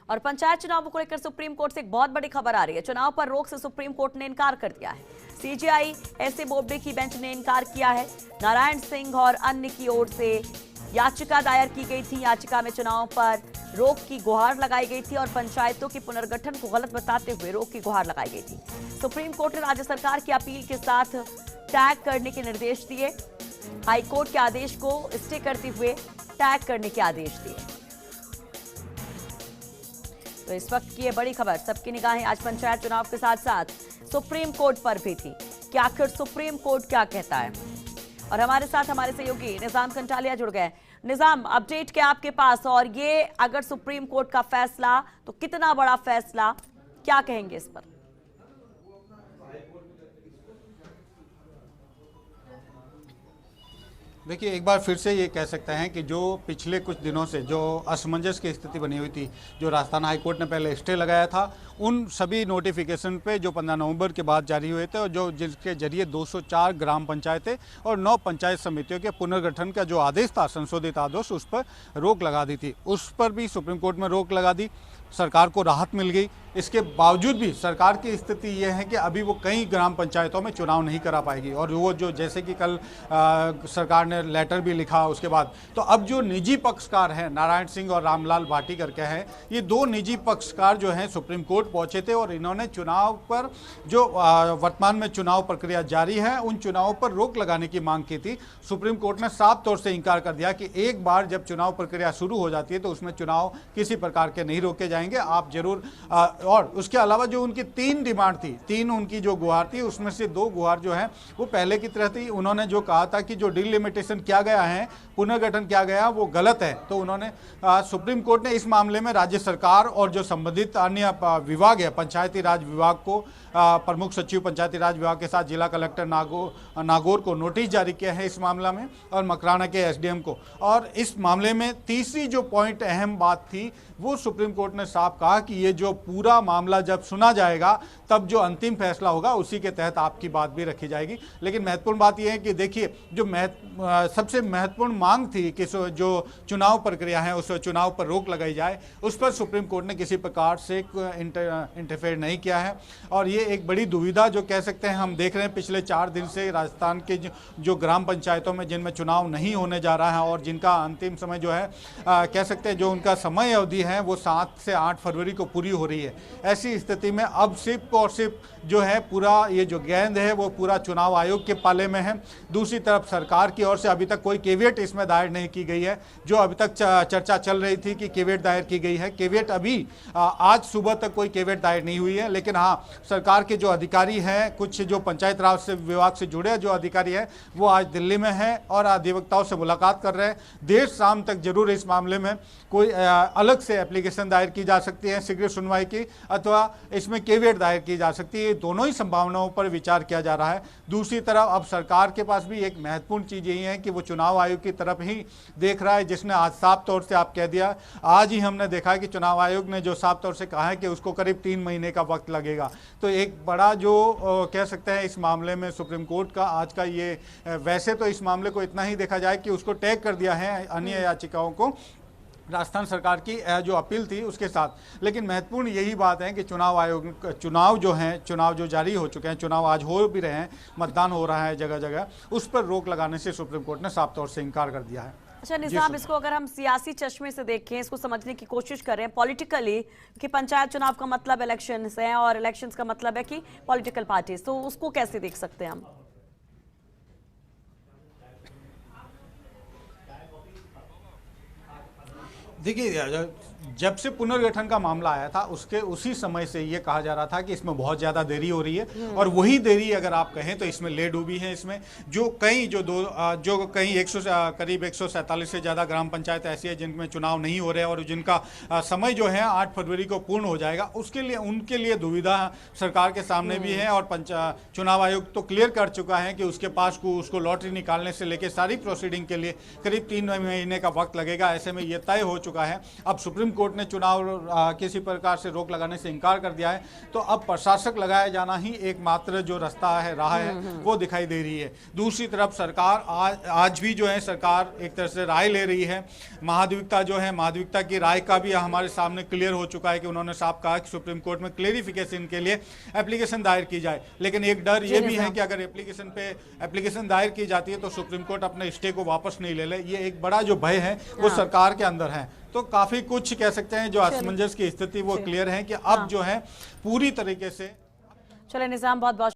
और पंचायत चुनावों को लेकर सुप्रीम कोर्ट से एक बहुत बड़ी खबर आ रही है। चुनाव पर रोक से सुप्रीम कोर्ट ने इनकार कर दिया है। सीजेआई एसए बोबडे की बेंच ने इनकार किया है। नारायण सिंह और अन्य की ओर से याचिका दायर की गई थी। याचिका में चुनाव पर रोक की गुहार लगाई गई थी और पंचायतों के पुनर्गठन को गलत बताते हुए रोक की गुहार लगाई गई थी। सुप्रीम कोर्ट ने राज्य सरकार की अपील के साथ टैग करने के निर्देश दिए। हाईकोर्ट के आदेश को स्टे करते हुए टैग करने के आदेश दिए। तो इस वक्त की ये बड़ी खबर, सबकी निगाहें आज पंचायत चुनाव के साथ साथ सुप्रीम कोर्ट पर भी थी कि आखिर सुप्रीम कोर्ट क्या कहता है। और हमारे साथ हमारे सहयोगी निजाम कंटालिया जुड़ गए। निजाम, अपडेट क्या आपके पास, और ये अगर सुप्रीम कोर्ट का फैसला तो कितना बड़ा फैसला, क्या कहेंगे इस पर? देखिए, एक बार फिर से ये कह सकते हैं कि जो पिछले कुछ दिनों से जो असमंजस की स्थिति बनी हुई थी, जो राजस्थान हाईकोर्ट ने पहले स्टे लगाया था, उन सभी नोटिफिकेशन पे जो 15 नवंबर के बाद जारी हुए थे और जो जिसके जरिए 204 ग्राम पंचायतें और 9 पंचायत समितियों के पुनर्गठन का जो आदेश था, संशोधित आदेश, उस पर रोक लगा दी थी। उस पर भी सुप्रीम कोर्ट में रोक लगा दी, सरकार को राहत मिल गई। इसके बावजूद भी सरकार की स्थिति यह है कि अभी वो कई ग्राम पंचायतों में चुनाव नहीं करा पाएगी। और वो जो जैसे कि कल सरकार ने लेटर भी लिखा उसके बाद, तो अब जो निजी पक्षकार हैं, नारायण सिंह और रामलाल भाटी करके हैं, ये दो निजी पक्षकार जो हैं सुप्रीम कोर्ट पहुंचे थे और इन्होंने चुनाव पर जो वर्तमान में चुनाव प्रक्रिया जारी है उन चुनावों पर रोक लगाने की मांग की थी। सुप्रीम कोर्ट ने साफ तौर से इंकार कर दिया कि एक बार जब चुनाव प्रक्रिया शुरू हो जाती है तो उसमें चुनाव किसी प्रकार के नहीं रोके जाएंगे, आप जरूर। और उसके अलावा जो उनकी 3 डिमांड थी, 3 उनकी जो गुहार थी, उसमें से 2 गुहार जो है वो पहले की तरह थी। उन्होंने जो कहा था कि जो डिलिमिटेशन किया गया है, पुनर्गठन किया गया, वो गलत है। तो उन्होंने सुप्रीम कोर्ट ने इस मामले में राज्य सरकार और जो संबंधित अन्य विभाग है, पंचायती राज विभाग को, प्रमुख सचिव पंचायती राज विभाग के साथ जिला कलेक्टर नागौर को नोटिस जारी किया है इस मामला में, और मकराना के एसडीएम को। और इस मामले में तीसरी जो पॉइंट अहम बात थी, वो सुप्रीम कोर्ट ने साफ कहा कि ये जो पूरा मामला जब सुना जाएगा तब जो अंतिम फैसला होगा उसी के तहत आपकी बात भी रखी जाएगी। लेकिन महत्वपूर्ण बात यह है कि देखिए, जो सबसे महत्वपूर्ण मांग थी कि जो चुनाव प्रक्रिया है उस चुनाव पर रोक लगाई जाए, उस पर सुप्रीम कोर्ट ने किसी प्रकार से इंटरफेयर नहीं किया है। और ये एक बड़ी दुविधा जो कह सकते हैं हम देख रहे हैं पिछले 4 दिन से राजस्थान के जो ग्राम पंचायतों में जिनमें चुनाव नहीं होने जा रहा है और जिनका अंतिम समय जो है कह सकते हैं जो उनका समय अवधि है वो 7 से 8 फरवरी को पूरी हो रही है। ऐसी स्थिति में अब सिर्फ और सिर्फ जो है पूरा ये जो गेंद है वो पूरा चुनाव आयोग के पाले में है। दूसरी तरफ सरकार की ओर से अभी तक कोई केवियट इसमें दायर नहीं की गई है। जो अभी तक चर्चा चल रही थी कि केवियट दायर की गई है, केवियट अभी आज सुबह तक कोई केवियट दायर नहीं हुई है। लेकिन हाँ, सरकार के जो अधिकारी हैं, कुछ जो पंचायत राज से विभाग से जुड़े जो अधिकारी हैं, वो आज दिल्ली में हैं और अधिवक्ताओं से मुलाकात कर रहे हैं। देर शाम तक जरूर इस मामले में कोई अलग से एप्लीकेशन दायर की जा सकती है शीघ्र सुनवाई की, अथवा इसमें केवियट दायर की जा सकती है। दोनों ही संभावनाओं पर विचार किया जा रहा है। दूसरी तरफ अब सरकार के पास भी एक महत्वपूर्ण चीज यही है कि वो चुनाव आयोग की तरफ ही देख रहा है, जिसने आज साफ तौर से आप कह दिया, आज ही हमने देखा है कि चुनाव आयोग ने जो साफ तौर से कहा है कि उसको करीब 3 महीने का वक्त लगेगा। तो एक बड़ा जो कह सकते हैं इस मामले में सुप्रीम कोर्ट का आज का ये, वैसे तो इस मामले को इतना ही देखा जाए कि उसको टैग कर दिया है अन्य याचिकाओं को राजस्थान सरकार की जो अपील थी उसके साथ। लेकिन महत्वपूर्ण यही बात है कि चुनाव आयोग चुनाव जो जारी हो चुके हैं, चुनाव आज हो भी रहे हैं, मतदान हो रहा है जगह जगह, उस पर रोक लगाने से सुप्रीम कोर्ट ने साफ तौर से इनकार कर दिया है। अच्छा निजाम, इसको अगर हम सियासी चश्मे से देखें, इसको समझने की कोशिश करें पॉलिटिकली, कि पंचायत चुनाव का मतलब इलेक्शंस है और इलेक्शंस का मतलब है कि पॉलिटिकल पार्टीज, तो उसको कैसे देख सकते हैं हम? देखिए, जब से पुनर्गठन का मामला आया था उसी समय से ये कहा जा रहा था कि इसमें बहुत ज़्यादा देरी हो रही है। और वही देरी अगर आप कहें तो इसमें ले डूबी है। इसमें जो कई करीब 147 से ज़्यादा ग्राम पंचायत ऐसी है जिनमें चुनाव नहीं हो रहे और जिनका समय जो है 8 फरवरी को पूर्ण हो जाएगा, उनके लिए दुविधा सरकार के सामने भी है। और चुनाव आयोग तो क्लियर कर चुका है कि उसके पास उसको लॉटरी निकालने से लेकर सारी प्रोसीडिंग के लिए करीब 3 महीने का वक्त लगेगा। ऐसे में ये तय हो चुका है। अब सुप्रीम कोर्ट ने चुनाव किसी प्रकार से रोक लगाने से इनकार कर दिया है, तो अब प्रशासक लगाया जाना ही एकमात्र जो रास्ता है, राह है, वो दिखाई दे रही है। दूसरी तरफ सरकार आज भी जो है सरकार एक तरह से राय ले रही है। महाधिवक्ता जो है, महाधिवक्ता की राय का भी हमारे सामने क्लियर हो चुका है कि उन्होंने साफ कहा कि सुप्रीम कोर्ट में क्लेरिफिकेशन के लिए एप्लीकेशन दायर की जाए। लेकिन एक डर ये भी है कि अगर एप्लीकेशन दायर की जाती है तो सुप्रीम कोर्ट अपने स्टे को वापस नहीं ले ले, ये एक बड़ा जो भय है वो सरकार के अंदर है। तो काफी कुछ कह सकते हैं जो असमंजस की स्थिति वो क्लियर है कि अब जो है पूरी तरीके से। चले निजाम, बहुत बहुत